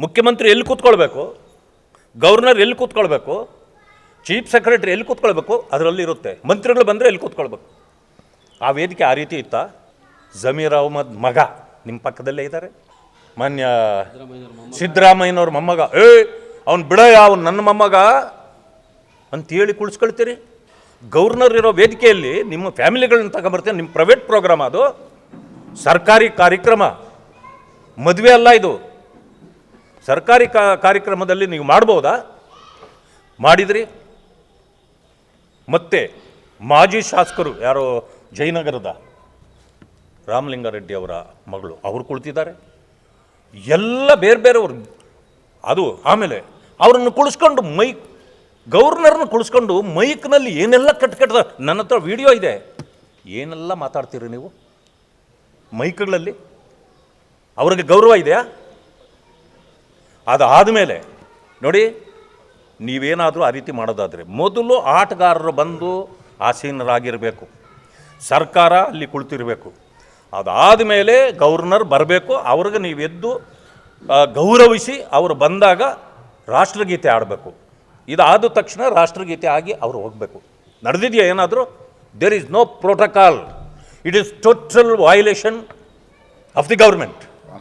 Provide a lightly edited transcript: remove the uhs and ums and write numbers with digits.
ಮುಖ್ಯಮಂತ್ರಿ ಎಲ್ಲಿ ಕೂತ್ಕೊಳ್ಬೇಕು, ಗವರ್ನರ್ ಎಲ್ಲಿ ಕೂತ್ಕೊಳ್ಬೇಕು, ಚೀಫ್ ಸೆಕ್ರೆಟರಿ ಎಲ್ಲಿ ಕೂತ್ಕೊಳ್ಬೇಕು ಅದರಲ್ಲಿ ಇರುತ್ತೆ. ಮಂತ್ರಿಗಳು ಬಂದರೆ ಎಲ್ಲಿ ಕೂತ್ಕೊಳ್ಬೇಕು. ಆ ವೇದಿಕೆ ಆ ರೀತಿ ಇತ್ತಾ? ಜಮೀರ್ ಅಹ್ಮದ್ ಮಗ ನಿಮ್ಮ ಪಕ್ಕದಲ್ಲೇ ಇದ್ದಾರೆ, ಮಾನ್ಯ ಸಿದ್ದರಾಮಯ್ಯನವ್ರ ಮೊಮ್ಮಗ. ಅವ್ನು ಬಿಡಯ್ಯ, ಅವ್ನು ನನ್ನ ಮೊಮ್ಮಗ ಅಂತೇಳಿ ಕುಳಿಸ್ಕೊಳ್ತೀರಿ. ಗವರ್ನರ್ ಇರೋ ವೇದಿಕೆಯಲ್ಲಿ ನಿಮ್ಮ ಫ್ಯಾಮಿಲಿಗಳನ್ನ ತಗೊಂಬರ್ತೀನಿ. ನಿಮ್ಮ ಪ್ರೈವೇಟ್ ಪ್ರೋಗ್ರಾಮ್, ಅದು ಸರ್ಕಾರಿ ಕಾರ್ಯಕ್ರಮ, ಮದುವೆ ಅಲ್ಲ ಇದು. ಸರ್ಕಾರಿ ಕಾರ್ಯಕ್ರಮದಲ್ಲಿ ನೀವು ಮಾಡ್ಬೋದಾ? ಮಾಡಿದ್ರಿ. ಮತ್ತೆ ಮಾಜಿ ಶಾಸಕರು ಯಾರೋ ಜಯನಗರದ ರಾಮಲಿಂಗಾರೆಡ್ಡಿ ಅವರ ಮಗಳು ಅವರು ಕುಳಿತಿದ್ದಾರೆ, ಎಲ್ಲ ಬೇರೆ ಬೇರೆಯವರು. ಅದು ಆಮೇಲೆ ಅವರನ್ನು ಕುಳಿಸ್ಕೊಂಡು ಗವರ್ನರ್ನ ಕುಳಿಸ್ಕೊಂಡು ಮೈಕ್ನಲ್ಲಿ ಏನೆಲ್ಲ ಕಟ್ಟ ನನ್ನ ಹತ್ರ ವಿಡಿಯೋ ಇದೆ, ಏನೆಲ್ಲ ಮಾತಾಡ್ತೀರಿ ನೀವು ಮೈಕ್ಗಳಲ್ಲಿ. ಅವ್ರಿಗೆ ಗೌರವ ಇದೆಯಾ? ಅದಾದಮೇಲೆ ನೋಡಿ, ನೀವೇನಾದರೂ ಆ ರೀತಿ ಮಾಡೋದಾದರೆ ಮೊದಲು ಆಟಗಾರರು ಬಂದು ಆಸೀನರಾಗಿರಬೇಕು, ಸರ್ಕಾರ ಅಲ್ಲಿ ಕುಳಿತಿರಬೇಕು. ಅದಾದ ಮೇಲೆ ಗವರ್ನರ್ ಬರಬೇಕು, ಅವ್ರಿಗೆ ನೀವು ಎದ್ದು ಗೌರವಿಸಿ ಅವರು ಬಂದಾಗ ರಾಷ್ಟ್ರಗೀತೆ ಆಡಬೇಕು. ಇದಾದ ತಕ್ಷಣ ರಾಷ್ಟ್ರಗೀತೆ ಆಗಿ ಅವರು ಹೋಗಬೇಕು. ನಡೆದಿದೆಯಾ ಏನಾದರೂ? There is no protocol. It is total violation of the government.